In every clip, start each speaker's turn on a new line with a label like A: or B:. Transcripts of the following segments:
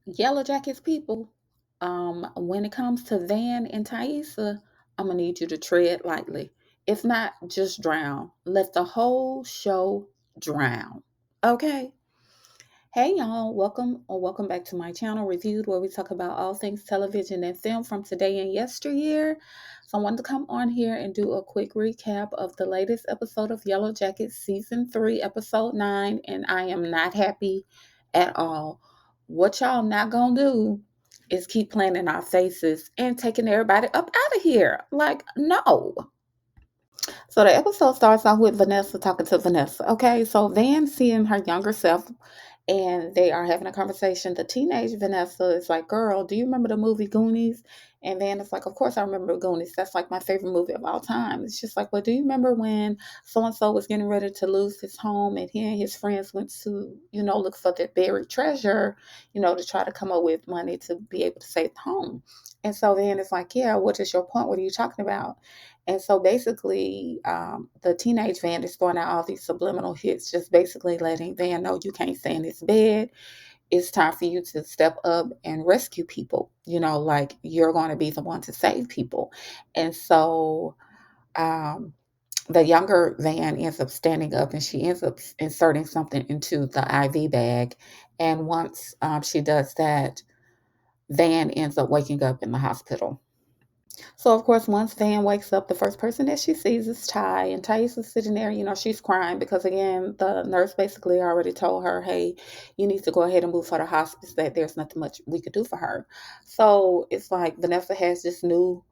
A: Yellowjackets people, when it comes to Van and Thaisa, I'm gonna need you to tread lightly. If not, just drown. Let the whole show drown. Okay. Hey y'all, welcome back to my channel Reviewed, where we talk about all things television and film from today and yesteryear. So I wanted to come on here and do a quick recap of the latest episode of Yellowjackets Season 3, Episode 9, and I am not happy at all. What y'all not gonna do is keep playing in our faces and taking everybody up out of here. Like, no. So the episode starts off with Vanessa talking to Vanessa. Okay, so Van seeing her younger self and they are having a conversation. The teenage Vanessa is like, "Girl, do you remember the movie Goonies?" And Van is like, "Of course I remember Goonies. That's like my favorite movie of all time." It's just like, "Well, do you remember when so and so was getting ready to lose his home and he and his friends went to, look for their buried treasure, to try to come up with money to be able to save the home?" And so Van is like, "Yeah, what is your point? What are you talking about?" And so basically, the teenage Van is throwing out all these subliminal hits, just basically letting Van know you can't stay in this bed. It's time for you to step up and rescue people. Like you're going to be the one to save people. And so um, the younger Van ends up standing up and she ends up inserting something into the IV bag. And once she does that, Van ends up waking up in the hospital. So of course, once Van wakes up, the first person that she sees is Ty, and Thais is sitting there. She's crying because again, the nurse basically already told her, "Hey, you need to go ahead and move her to hospice. That there's nothing much we could do for her." So it's like Vanessa has this new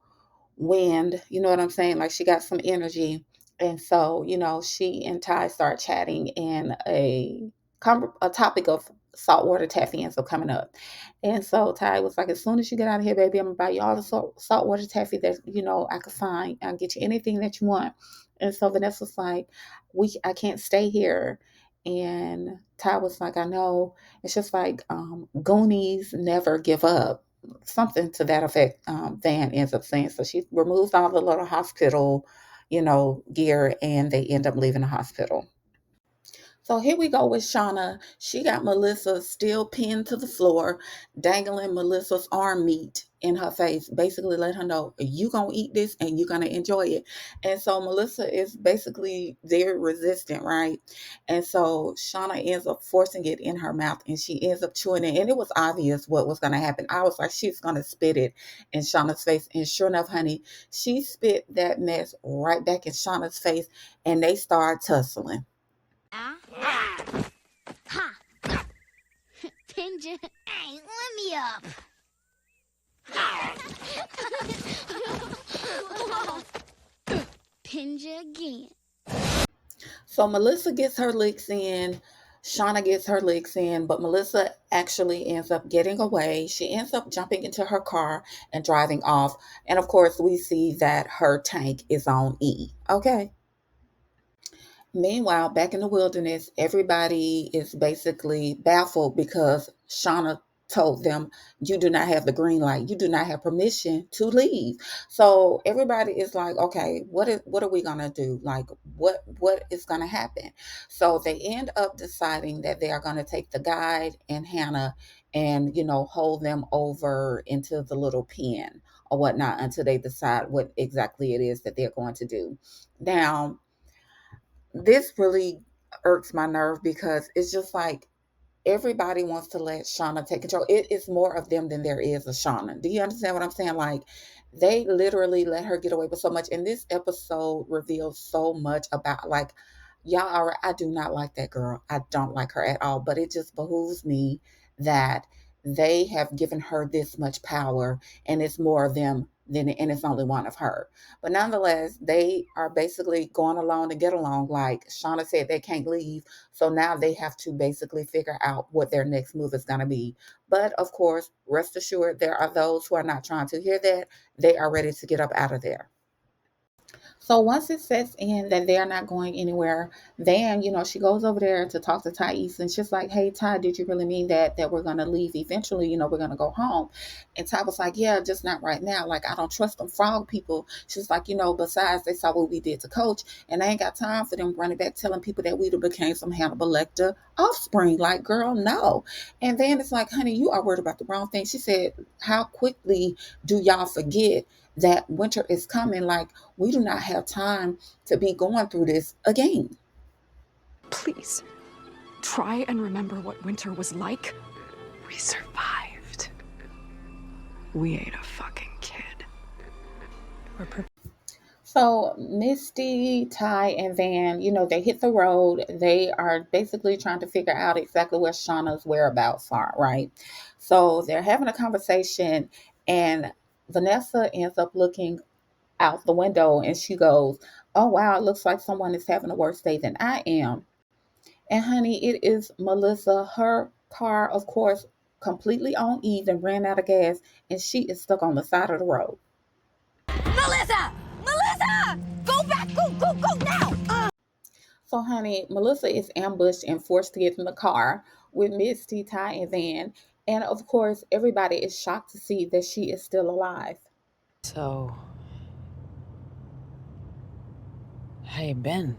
A: wind. You know what I'm saying? Like she got some energy, and so she and Ty start chatting, and a topic of saltwater taffy ends up coming up. And so Ty was like, "As soon as you get out of here, baby, I'm gonna buy you all the saltwater taffy that I could find. I'll get you anything that you want." And so Vanessa's like, I can't stay here." And Ty was like, "I know. It's just like Goonies never give up." Something to that effect, Van ends up saying. So she removes all the little hospital, gear, and they end up leaving the hospital. So here we go with Shauna. She got Melissa still pinned to the floor, dangling Melissa's arm meat in her face, basically let her know you gonna eat this and you're gonna enjoy it. And so Melissa is basically very resistant, right? And so Shauna ends up forcing it in her mouth and she ends up chewing it. And it was obvious what was gonna happen. I was like, she's gonna spit it in Shauna's face. And sure enough, honey, she spit that mess right back in Shauna's face and they start tussling.
B: Ha! Pinger, hey, let me up. Pinger again.
A: So Melissa gets her licks in, Shauna gets her licks in, but Melissa actually ends up getting away. She ends up jumping into her car and driving off. And of course, we see that her tank is on E. Okay. Meanwhile, back in the wilderness, everybody is basically baffled because Shauna told them, "You do not have the green light. You do not have permission to leave." So everybody is like, "Okay, what are we gonna do? Like, what is gonna happen?" So they end up deciding that they are gonna take the guide and Hannah and hold them over into the little pen or whatnot until they decide what exactly it is that they're going to do. Now this really irks my nerve because it's just like everybody wants to let Shauna take control. It is more of them than there is a Shauna. Do you understand what I'm saying? Like they literally let her get away with so much. And this episode reveals so much about like y'all are I do not like that girl. I don't like her at all. But it just behooves me that they have given her this much power and it's more of them than and it's only one of her. But nonetheless, they are basically going along to get along. Like Shauna said, they can't leave. So now they have to basically figure out what their next move is going to be. But of course, rest assured, there are those who are not trying to hear that. They are ready to get up out of there. So once it sets in that they're not going anywhere, then she goes over there to talk to Thais, and she's like, "Hey, Ty, did you really mean that we're gonna leave eventually? We're gonna go home?" And Ty was like, "Yeah, just not right now. Like, I don't trust them frog people." She's like, "Besides, they saw what we did to Coach, and I ain't got time for them running back telling people that we'd have became some Hannibal Lecter offspring. Like, girl, no." And then it's like, "Honey, you are worried about the wrong thing." She said, "How quickly do y'all forget that winter is coming? Like, we do not have time to be going through this again."
C: Please, try and remember what winter was like. We survived. We ate a fucking kid.
A: So Misty, Ty, and Van, they hit the road. They are basically trying to figure out exactly where Shauna's whereabouts are, right? So they're having a conversation, and Vanessa ends up looking out the window, and she goes, "Oh, wow, it looks like someone is having a worse day than I am." And honey, it is Melissa. Her car, of course, completely on E and ran out of gas, and she is stuck on the side of the road.
B: Melissa! Melissa! Go back! Go now!
A: So, honey, Melissa is ambushed and forced to get in the car with Misty, Ty, and Van. And of course, everybody is shocked to see that she is still alive.
D: So, how you been?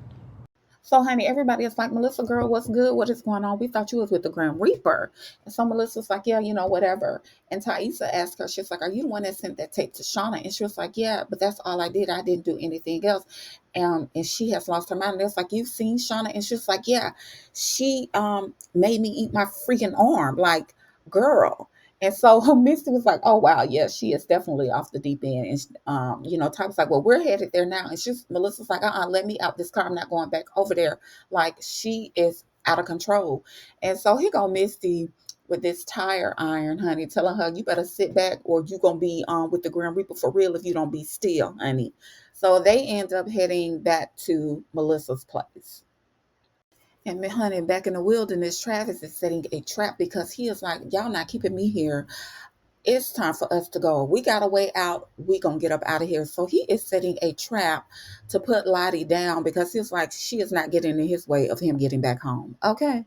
A: So, honey, everybody is like, "Melissa, girl, what's good? What is going on? We thought you was with the Grim Reaper." And so Melissa's like, "Yeah, whatever." And Thaisa asked her, she's like, "Are you the one that sent that tape to Shauna?" And she was like, "Yeah, but that's all I did. I didn't do anything else." And she has lost her mind. And it's like, "You've seen Shauna?" And she's like, "Yeah, she made me eat my freaking arm. Like, girl." And so Misty was like, "Oh wow, yeah, she is definitely off the deep end." And Ty was like, "Well, we're headed there now." And she's Melissa's like, "Let me out this car. I'm not going back over there." Like, she is out of control. And so here go Misty with this tire iron, honey, telling her, "You better sit back, or you gonna be with the Grim Reaper for real if you don't be still, honey." So they end up heading back to Melissa's place. And honey, back in the wilderness, Travis is setting a trap because he is like, "Y'all not keeping me here. It's time for us to go. We got a way out. We gonna get up out of here." So he is setting a trap to put Lottie down because he's like, she is not getting in his way of him getting back home. Okay.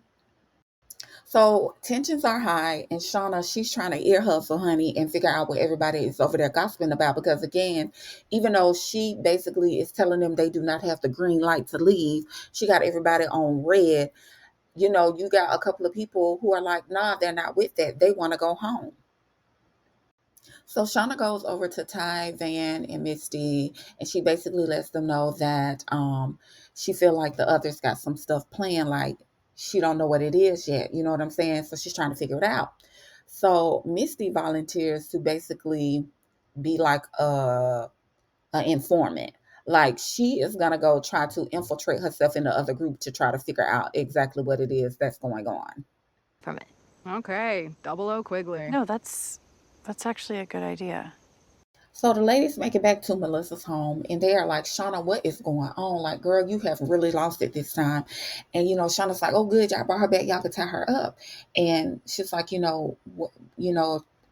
A: So tensions are high, and Shauna, she's trying to ear hustle, honey, and figure out what everybody is over there gossiping about. Because again, even though she basically is telling them they do not have the green light to leave, she got everybody on red. You got a couple of people who are like, "Nah, they're not with that. They want to go home." So Shauna goes over to Ty, Van, and Misty, and she basically lets them know that she feel like the others got some stuff planned, like she don't know what it is yet. You know what I'm saying? So she's trying to figure it out. So Misty volunteers to basically be like an informant. Like, she is gonna go try to infiltrate herself in the other group to try to figure out exactly what it is that's going on.
E: From it.
C: Okay, double O Quigley.
E: No, that's actually a good idea.
A: So the ladies make it back to Melissa's home, and they are like, "Shauna, what is going on? Like, girl, you have really lost it this time." And Shauna's like, "Oh, good, y'all brought her back. Y'all could tie her up." And she's like,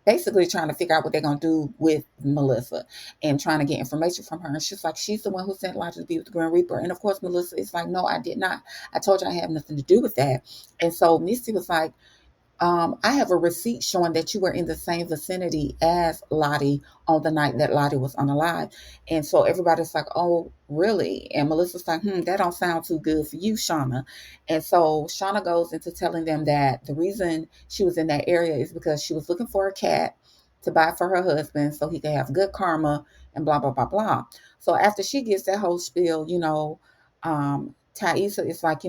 A: basically trying to figure out what they're gonna do with Melissa and trying to get information from her. And she's like, she's the one who sent Lottie to be with the Grim Reaper. And of course, Melissa is like, "No, I did not. I told you I had nothing to do with that." And so Misty was like, "I have a receipt showing that you were in the same vicinity as Lottie on the night that Lottie was unalive." And so everybody's like, "Oh, really?" And Melissa's like, "That don't sound too good for you, Shauna." And so Shauna goes into telling them that the reason she was in that area is because she was looking for a cat to buy for her husband so he could have good karma and blah, blah, blah, blah. So after she gets that whole spiel, Thaisa is like,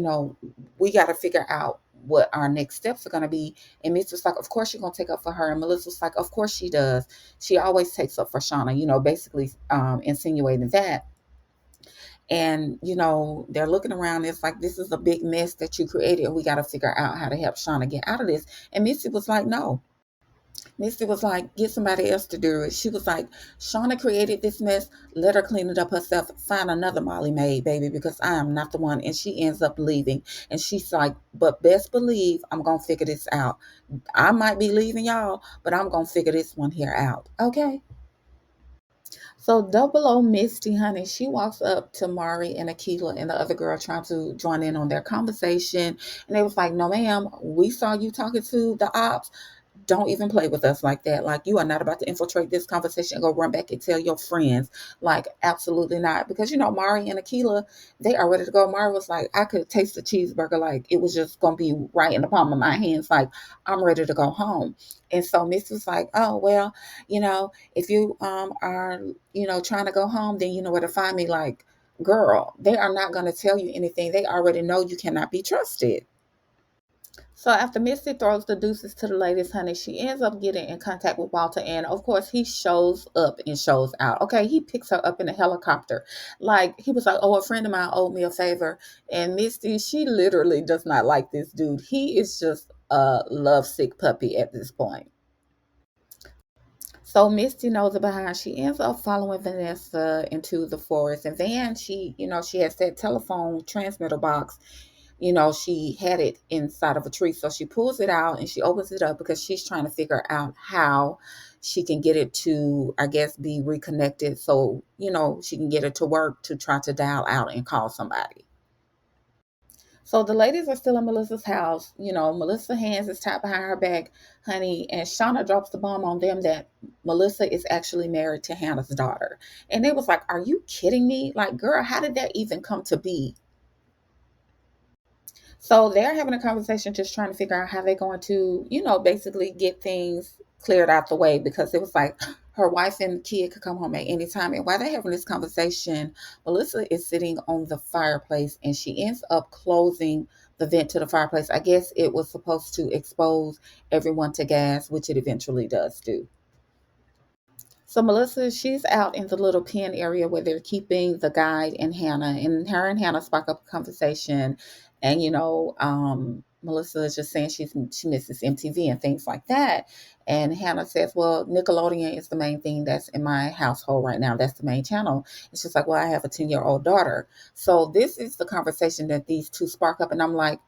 A: "We got to figure out what our next steps are going to be." And Mitch was like, "Of course you're going to take up for her." And Melissa was like, "Of course she does. She always takes up for Shauna," basically insinuating that. And, they're looking around. It's like, "This is a big mess that you created. And we got to figure out how to help Shauna get out of this." And Missy was like, "No." Misty was like, "Get somebody else to do it." She was like, "Shauna created this mess. Let her clean it up herself. Find another Molly maid, baby, because I am not the one." And she ends up leaving. And she's like, "But best believe I'm going to figure this out. I might be leaving y'all, but I'm going to figure this one here out." Okay. So Double O Misty, honey, she walks up to Mari and Akila and the other girl trying to join in on their conversation. And they was like, no, ma'am, we saw you talking to the ops. Don't even play with us like that. Like, you are not about to infiltrate this conversation and go run back and tell your friends. Like, absolutely not. Because, Mari and Akila, they are ready to go. Mari was like, I could taste the cheeseburger. Like, it was just going to be right in the palm of my hands. Like, I'm ready to go home. And so Miss was like, oh, well, if you are, trying to go home, then you know where to find me. Like, girl, they are not going to tell you anything. They already know you cannot be trusted. So after Misty throws the deuces to the ladies, honey, she ends up getting in contact with Walter, and of course he shows up and shows out. Okay, he picks her up in a helicopter. Like, he was like, oh, a friend of mine owed me a favor. And Misty, she literally does not like this dude. He is just a lovesick puppy at this point. So Misty knows it behind. She ends up following Vanessa into the forest. And Van, she has that telephone transmitter box. She had it inside of a tree. So she pulls it out and she opens it up because she's trying to figure out how she can get it to, I guess, be reconnected. So, she can get it to work to try to dial out and call somebody. So the ladies are still in Melissa's house. Melissa's hands is tied behind her back, honey, and Shauna drops the bomb on them that Melissa is actually married to Hannah's daughter. And they was like, are you kidding me? Like, girl, how did that even come to be? So they're having a conversation, just trying to figure out how they're going to, basically get things cleared out the way, because it was like her wife and kid could come home at any time. And while they're having this conversation, Melissa is sitting on the fireplace and she ends up closing the vent to the fireplace. I guess it was supposed to expose everyone to gas, which it eventually does do. So Melissa, she's out in the little pen area where they're keeping the guide and Hannah, and her and Hannah spark up a conversation. And Melissa is just saying she misses MTV and things like that. And Hannah says, "Well, Nickelodeon is the main thing that's in my household right now. That's the main channel." It's just like, "Well, I have a 10-year-old daughter." So this is the conversation that these two spark up, and I'm like,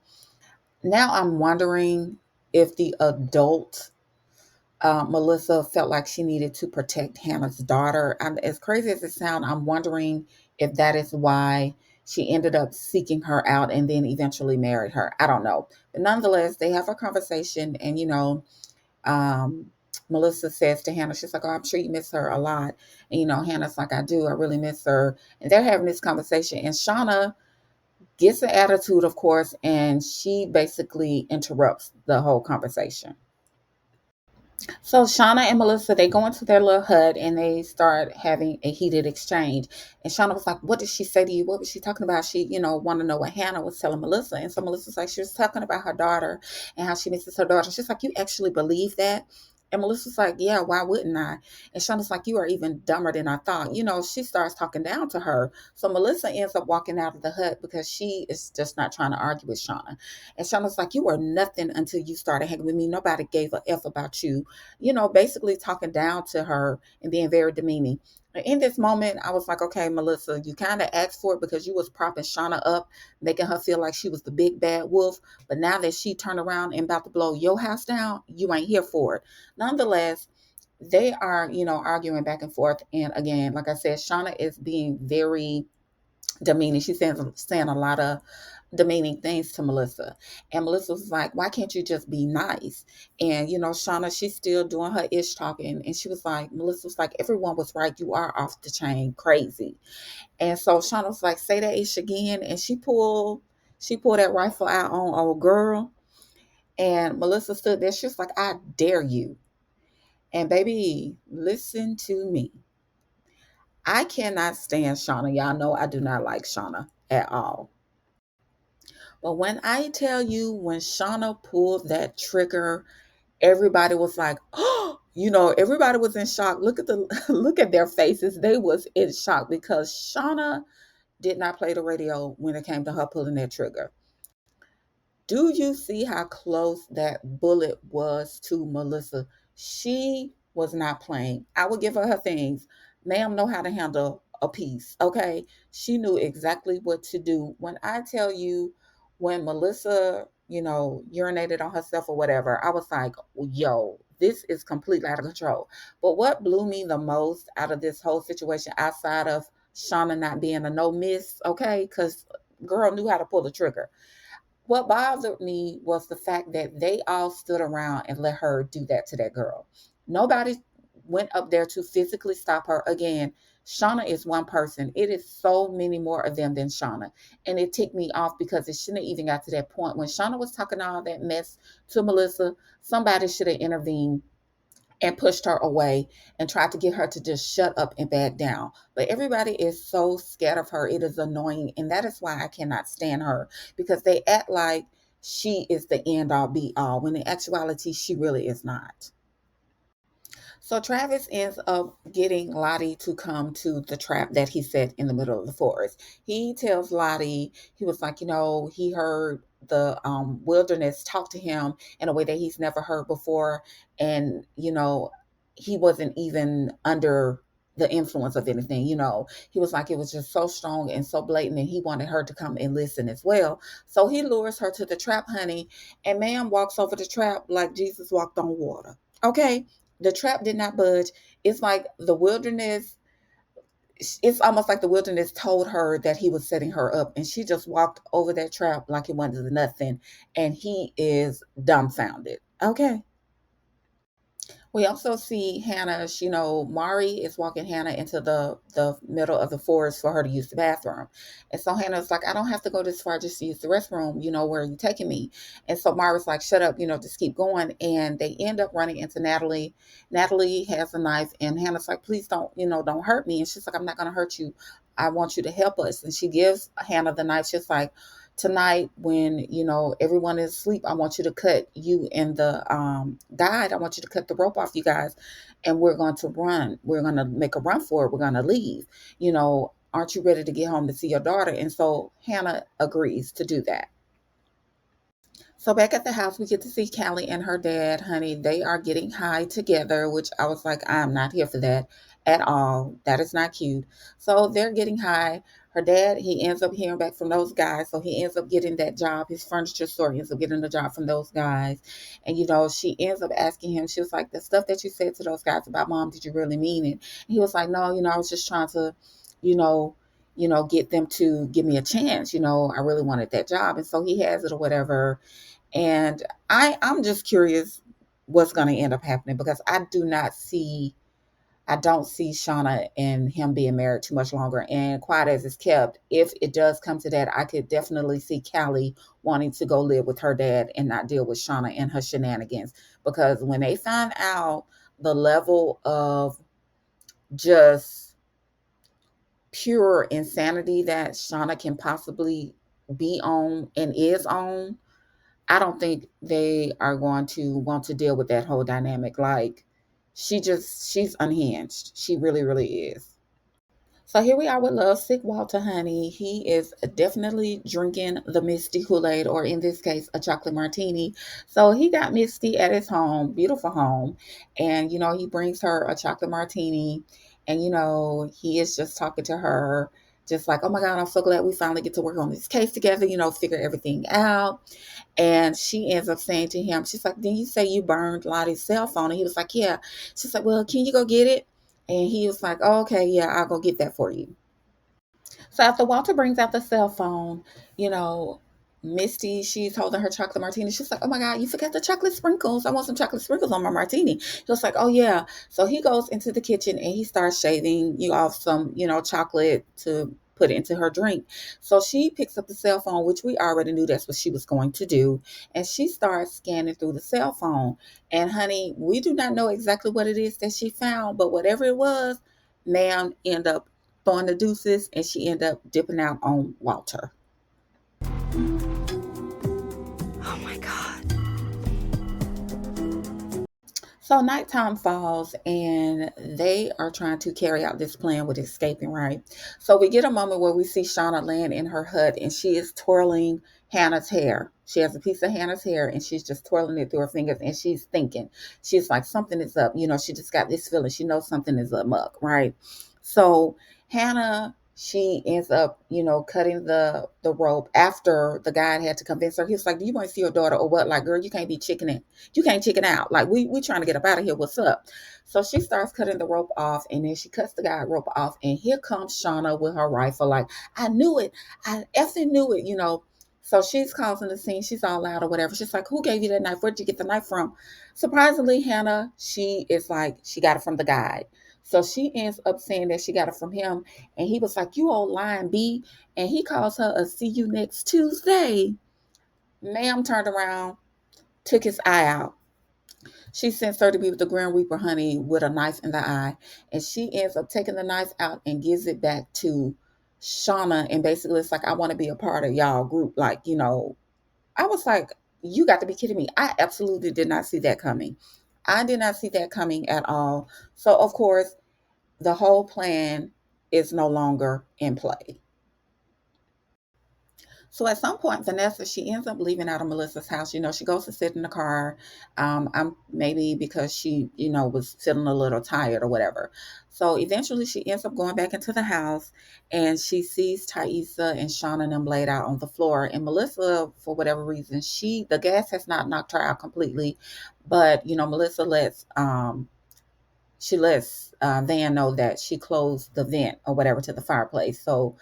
A: now I'm wondering if the adult Melissa felt like she needed to protect Hannah's daughter. And as crazy as it sounds, I'm wondering if that is why she ended up seeking her out and then eventually married her. I don't know. But nonetheless, they have a conversation, and um, Melissa says to Hannah, she's like, "Oh, I'm sure you miss her a lot." And Hannah's like, "I do. I really miss her." And they're having this conversation, and Shauna gets an attitude, of course, and she basically interrupts the whole conversation. So Shauna and Melissa, they go into their little hut and they start having a heated exchange. And Shauna was like, "What did she say to you? What was she talking about?" She, want to know what Hannah was telling Melissa. And so Melissa's like, she was talking about her daughter and how she misses her daughter. She's like, "You actually believe that?" And Melissa's like, "Yeah, why wouldn't I?" And Shauna's like, "You are even dumber than I thought." She starts talking down to her. So Melissa ends up walking out of the hut because she is just not trying to argue with Shauna. And Shauna's like, "You were nothing until you started hanging with me. Nobody gave a F about you." Basically talking down to her and being very demeaning. In this moment, I was like, okay, Melissa, you kind of asked for it because you was propping Shauna up, making her feel like she was the big bad wolf. But now that she turned around and about to blow your house down, you ain't here for it. Nonetheless, they are, arguing back and forth. And again, like I said, Shauna is being very demeaning. She's saying a lot of demeaning things to Melissa. And Melissa was like, "Why can't you just be nice?" And, Shauna, she's still doing her ish talking. And she was like, Melissa was like, "Everyone was right. You are off the chain crazy." And so Shauna was like, "Say that ish again." And she pulled that rifle out on old girl. And Melissa stood there. She was like, "I dare you." And baby, listen to me. I cannot stand Shauna. Y'all know I do not like Shauna at all. But when I tell you, when Shauna pulled that trigger, everybody was like, "Oh," everybody was in shock. Look at the look at their faces. They was in shock because Shauna did not play the radio when it came to her pulling that trigger. Do you see how close that bullet was to Melissa? She was not playing. I would give her her things. Ma'am know how to handle a piece, okay? She knew exactly what to do. When I tell you, when Melissa, urinated on herself or whatever, I was like, yo, this is completely out of control. But what blew me the most out of this whole situation, outside of Shauna not being a no miss, okay, because girl knew how to pull the trigger. What bothered me was the fact that they all stood around and let her do that to that girl. Nobody went up there to physically stop her. Again, Shauna is one person. It is so many more of them than Shauna. And it ticked me off because it shouldn't have even got to that point. When Shauna was talking all that mess to Melissa, somebody should have intervened and pushed her away and tried to get her to just shut up and back down. But everybody is so scared of her. It is annoying. And that is why I cannot stand her, because they act like she is the end all be all, when in actuality, she really is not. So Travis ends up getting Lottie to come to the trap that he set in the middle of the forest. He tells Lottie, he was like, he heard the wilderness talk to him in a way that he's never heard before. And, he wasn't even under the influence of anything. He was like, it was just so strong and so blatant, and he wanted her to come and listen as well. So he lures her to the trap, honey, and ma'am walks over the trap like Jesus walked on water. Okay, the trap did not budge. It's like the wilderness, it's almost like the wilderness told her that he was setting her up, and she just walked over that trap like it wasn't nothing. And he is dumbfounded. Okay. We also see Hannah, Mari is walking Hannah into the middle of the forest for her to use the bathroom. And so Hannah's like, I don't have to go this far just to use the restroom, where are you taking me? And so Mari's like, shut up, just keep going. And they end up running into Natalie. Natalie has a knife, and Hannah's like, please don't hurt me. And she's like, I'm not going to hurt you. I want you to help us. And she gives Hannah the knife. She's like, tonight when everyone is asleep, I want you to cut, you and the guide, I want you to cut the rope off, you guys, and we're going to run. We're going to make a run for it. We're going to leave. Aren't you ready to get home to see your daughter? And so Hannah agrees to do that. So back at the house, we get to see Callie and her dad, honey. They are getting high together, which I was like, I'm not here for that at all. That is not cute. So they're getting high. Her dad, he ends up hearing back from those guys. So he ends up getting that job. His furniture store ends up getting the job from those guys. And, she ends up asking him, she was like, the stuff that you said to those guys about mom, did you really mean it? And he was like, no, I was just trying to, you know, get them to give me a chance. I really wanted that job. And so he has it or whatever. And I'm just curious what's going to end up happening, because I don't see Shauna and him being married too much longer. And quiet as it's kept, if it does come to that, I could definitely see Callie wanting to go live with her dad and not deal with Shauna and her shenanigans. Because when they find out the level of just pure insanity that Shauna can possibly be on and is on, I don't think they are going to want to deal with that whole dynamic. Like, she's unhinged. She really, really is. So here we are with Love Sick Walter, honey. He is definitely drinking the Misty Kool-Aid, or in this case, a chocolate martini. So he got Misty at his home, beautiful home. And, he brings her a chocolate martini. And, he is just talking to her, just like, oh my God, I'm so glad we finally get to work on this case together, figure everything out. And she ends up saying to him, she's like, didn't you say you burned Lottie's cell phone? And he was like, yeah. She's like, well, can you go get it? And he was like, oh, okay, yeah, I'll go get that for you. So after Walter brings out the cell phone, you know, Misty, she's holding her chocolate martini. She's like, oh my God, you forgot the chocolate sprinkles. I want some chocolate sprinkles on my martini. He was like, oh yeah. So he goes into the kitchen and he starts shaving you off some, chocolate to put into her drink. So she picks up the cell phone, which we already knew that's what she was going to do. And she starts scanning through the cell phone. And honey, we do not know exactly what it is that she found, but whatever it was, ma'am end up throwing the deuces, and she ended up dipping out on Walter.
C: Oh my God.
A: So nighttime falls, and they are trying to carry out this plan with escaping, right? So we get a moment where we see Shauna laying in her hut, and she is twirling Hannah's hair. She has a piece of Hannah's hair, and she's just twirling it through her fingers, and she's thinking. She's like, something is up. She just got this feeling. She knows something is amok, right? So Hannah, she ends up, cutting the rope after the guy had to convince her. He was like, "Do you want to see your daughter or what? Like, girl, you can't be chickening. You can't chicken out. Like, we trying to get up out of here. What's up?" So she starts cutting the rope off, and then she cuts the guy rope off, and here comes Shauna with her rifle. Like, I knew it. I effing knew it. So she's causing the scene. She's all loud or whatever. She's like, "Who gave you that knife? Where'd you get the knife from?" Surprisingly, Hannah, she is like, she got it from the guy. So she ends up saying that she got it from him. And he was like, "You old lying B." And he calls her a "see you next Tuesday." Ma'am turned around, took his eye out. She sends her to be with the Grim Reaper, honey, with a knife in the eye. And she ends up taking the knife out and gives it back to Shauna. And basically, it's like, "I want to be a part of y'all group." Like, I was like, you got to be kidding me. I absolutely did not see that coming. I did not see that coming at all. So, of course, the whole plan is no longer in play. So at some point, Vanessa, she ends up leaving out of Melissa's house. She goes to sit in the car. I'm maybe because she, was feeling a little tired or whatever. So eventually she ends up going back into the house and she sees Thaisa and Shauna and them laid out on the floor. And Melissa, for whatever reason, the gas has not knocked her out completely. But, Melissa lets Van know that she closed the vent or whatever to the fireplace. So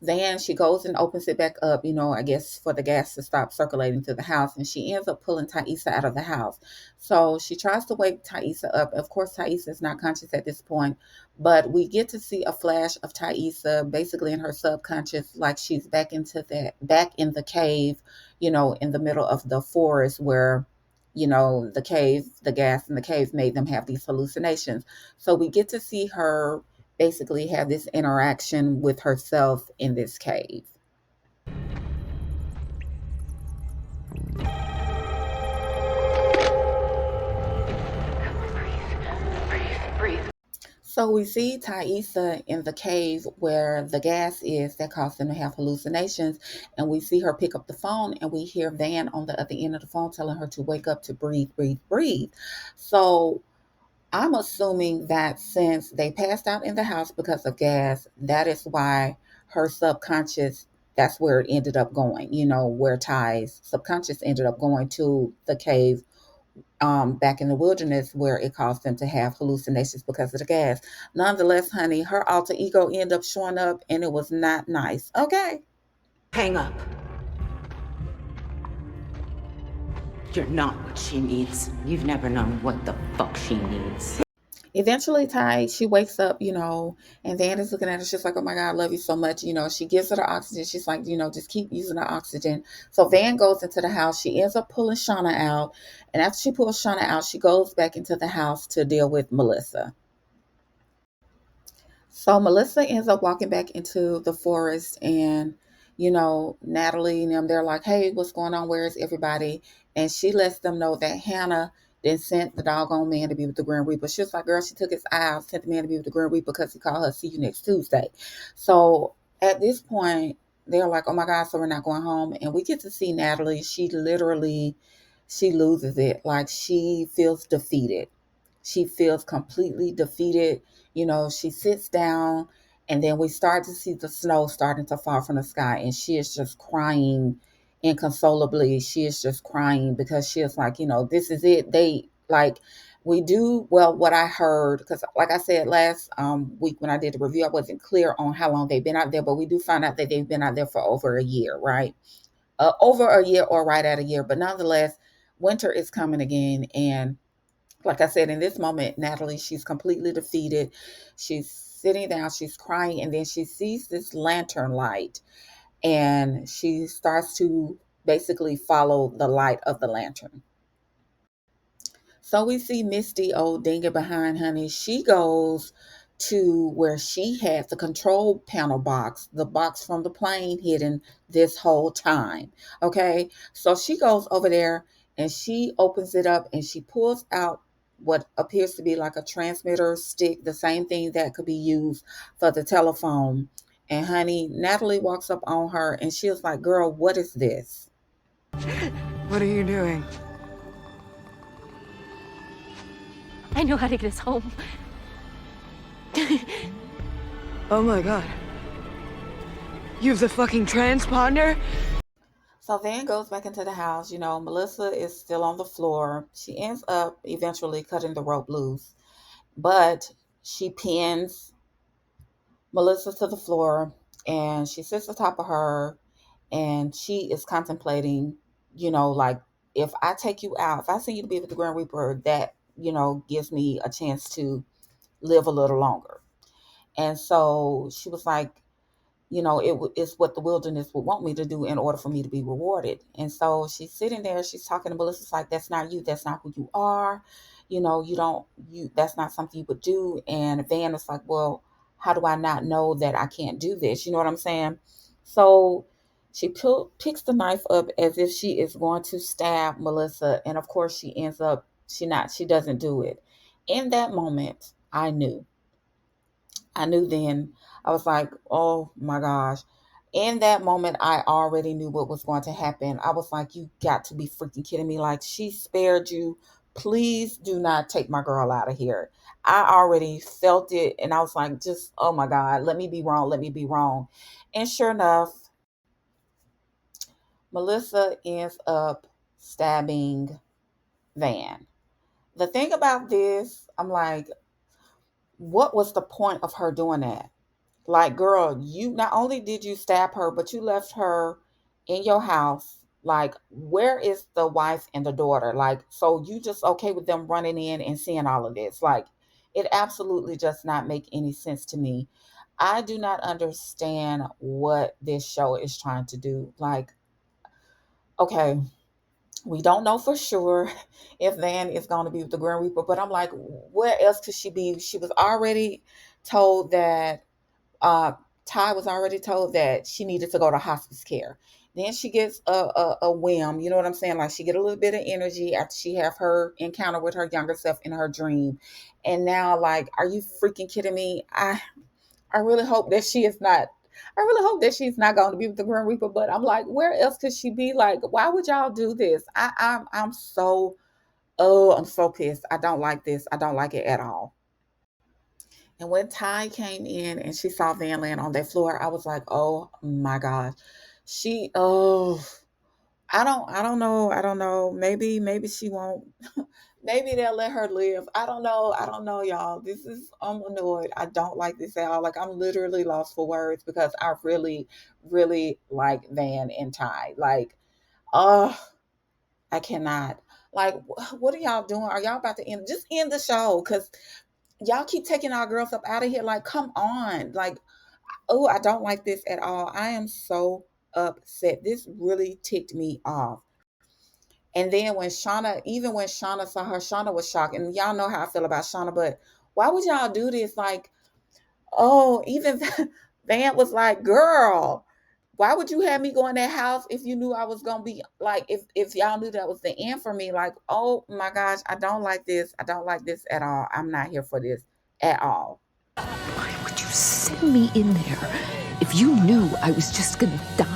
A: then she goes and opens it back up, I guess for the gas to stop circulating through the house. And she ends up pulling Thaisa out of the house. So she tries to wake Thaisa up. Of course, Thaisa is not conscious at this point, but we get to see a flash of Thaisa basically in her subconscious, like she's back in the cave, in the middle of the forest where, the gas in the cave made them have these hallucinations. So we get to see her basically have this interaction with herself in this cave.
C: Breathe.
A: So we see Thaisa in the cave where the gas is that caused them to have hallucinations. And we see her pick up the phone and we hear Van on the other end of the phone telling her to wake up, to breathe, breathe, breathe. So I'm assuming that since they passed out in the house because of gas, that is why her subconscious, that's where it ended up going, where Ty's subconscious ended up going to the cave back in the wilderness where it caused them to have hallucinations because of the gas. Nonetheless, honey, her alter ego ended up showing up and it was not nice. Okay.
F: Hang up. You're not what she needs. You've never known what the fuck she needs.
A: Eventually, she wakes up, and Van is looking at her. She's like, "Oh my God, I love you so much." She gives her the oxygen. She's like, just keep using the oxygen. So Van goes into the house. She ends up pulling Shauna out. And after she pulls Shauna out, she goes back into the house to deal with Melissa. So Melissa ends up walking back into the forest and, Natalie and them, they're like, "Hey, what's going on? Where is everybody?" And she lets them know that Hannah then sent the doggone man to be with the Grim Reaper. She was like, "Girl, she took his eye out, sent the man to be with the Grim Reaper because he called her, see you next Tuesday." So at this point, they're like, "Oh my God, so we're not going home." And we get to see Natalie. She loses it. Like, she feels defeated. She feels completely defeated. She sits down and then we start to see the snow starting to fall from the sky. And she is just crying inconsolably. She is just crying because she is like, this is it. What I heard, because like I said last week when I did the review, I wasn't clear on how long they've been out there, but we do find out that they've been out there for over a year, right? Over a year or right at a year. But nonetheless, winter is coming again. And like I said, in this moment, Natalie, she's completely defeated. She's sitting down, she's crying, and then she sees this lantern light and she starts to basically follow the light of the lantern. So we see Misty old dinging behind, honey. She goes to where she had the control panel box, the box from the plane hidden this whole time. Okay. So she goes over there and she opens it up and she pulls out what appears to be like a transmitter stick, the same thing that could be used for the telephone. And honey, Natalie walks up on her and she was like, "Girl, what is this?"
C: What are you doing?
B: I know how to get us home.
C: Oh my God. You have the fucking transponder?
A: So Van goes back into the house. Melissa is still on the floor. She ends up eventually cutting the rope loose, but she pins Melissa to the floor and she sits atop of her and she is contemplating, like, if I take you out, if I send you to be with the Grand Reaper, that, gives me a chance to live a little longer. And so she was like, it's what the wilderness would want me to do in order for me to be rewarded. And so she's sitting there, she's talking to Melissa's like, that's not you, that's not who you are. You don't, that's not something you would do. And Van was like, well, how do I not know that I can't do this? You know what I'm saying? So she picks the knife up as if she is going to stab Melissa. And of course she doesn't do it. In that moment, I knew then. I was like, oh my gosh. In that moment, I already knew what was going to happen. I was like, you got to be freaking kidding me. Like, she spared you. Please do not take my girl out of here. I already felt it. And I was like, just, oh my God, let me be wrong. Let me be wrong. And sure enough, Melissa ends up stabbing Van. The thing about this, I'm like, what was the point of her doing that? Like, girl, you not only did you stab her, but you left her in your house. Like, where is the wife and the daughter? Like, so you just okay with them running in and seeing all of this? Like, it absolutely does not make any sense to me. I do not understand what this show is trying to do. Like, okay, we don't know for sure if Van is going to be with the Grim Reaper, but I'm like, where else could she be? She was already told that uh, Ty was already told that she needed to go to hospice care. Then she gets a whim, you know what I'm saying? Like, she get a little bit of energy after she have her encounter with her younger self in her dream. And now, like, are you freaking kidding me? I really hope that she is not. I really hope that she's not going to be with the Grim Reaper. But I'm like, where else could she be? Like, why would y'all do this? I'm so, oh, I'm so pissed. I don't like this. I don't like it at all. And when Ty came in and she saw Van laying on that floor, I was like, oh my gosh. Oh, I don't know. Maybe she won't, maybe they'll let her live. I don't know, y'all. I'm annoyed. I don't like this at all. Like, I'm literally lost for words because I really, really like Van and Ty. Like, oh, I cannot. Like, what are y'all doing? Are y'all about to just end the show? Because y'all keep taking our girls up out of here. Like, come on. Like, oh, I don't like this at all. I am so upset. This really ticked me off. And then even when Shauna saw her, Shauna was shocked. And y'all know how I feel about Shauna, but why would y'all do this? Like, oh, even Van was like, girl, why would you have me go in that house if you knew I was gonna be like, if y'all knew that was the end for me? Like, oh my gosh, I don't like this. I don't like this at all. I'm not here for this at all.
C: Why would you send me in there if you knew I was just gonna die?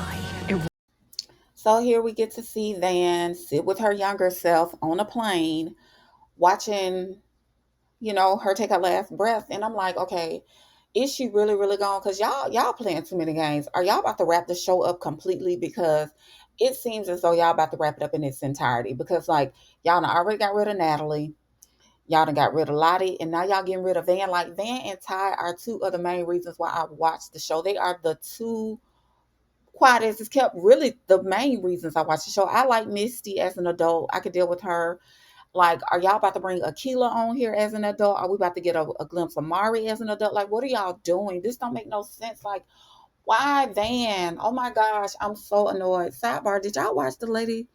A: So here we get to see Van sit with her younger self on a plane, watching, her take her last breath. And I'm like, okay, is she really, really gone? Because y'all playing too many games. Are y'all about to wrap the show up completely? Because it seems as though y'all about to wrap it up in its entirety. Because, like, y'all done already got rid of Natalie. Y'all done got rid of Lottie. And now y'all getting rid of Van. Like, Van and Ty are two of the main reasons why I watched the show. They are the two, quiet as it's kept, really the main reasons I watch the show. I like Misty as an adult. I could deal with her. Like, are y'all about to bring Akila on here as an adult? Are we about to get a glimpse of Mari as an adult? Like, what are y'all doing? This don't make no sense. Like, why Van? Oh my gosh, I'm so annoyed. Sidebar, did y'all watch the lady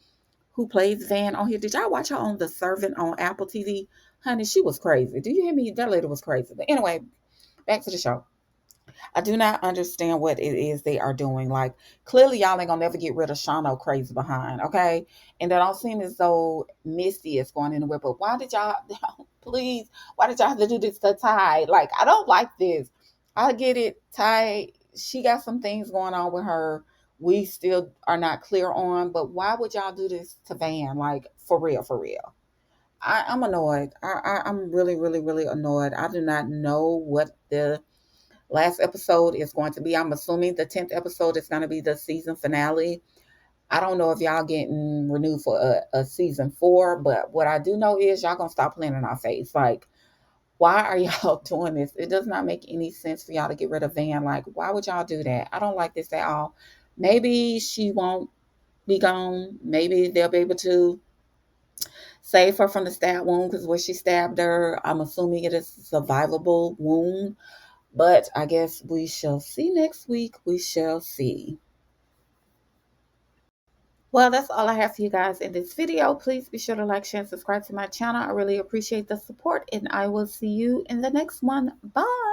A: who plays Van on here? Did y'all watch her on The Servant on Apple TV? Honey, she was crazy. Do you hear me? That lady was crazy. But anyway, back to the show. I do not understand what it is they are doing. Like, clearly y'all ain't gonna never get rid of Shano crazy behind, okay? And it don't seem as though Misty is going anywhere. But why did y'all please, why did y'all have to do this to Ty? Like, I don't like this. I get it. Ty, she got some things going on with her we still are not clear on, but why would y'all do this to Van? Like, for real, for real. I'm annoyed. I'm really, really, really annoyed. I do not know what the last episode is going to be, I'm assuming the 10th episode is going to be the season finale. I don't know if y'all getting renewed for a season 4, but what I do know is y'all gonna stop playing in our face. Like, why are y'all doing this? It does not make any sense for y'all to get rid of Van. Like, why would y'all do that? I don't like this at all. Maybe she won't be gone. Maybe they'll be able to save her from the stab wound, because where she stabbed her, I'm assuming it is a survivable wound. But I guess we shall see next week. We shall see. Well, that's all I have for you guys in this video. Please be sure to like, share, and subscribe to my channel. I really appreciate the support, and I will see you in the next one. Bye.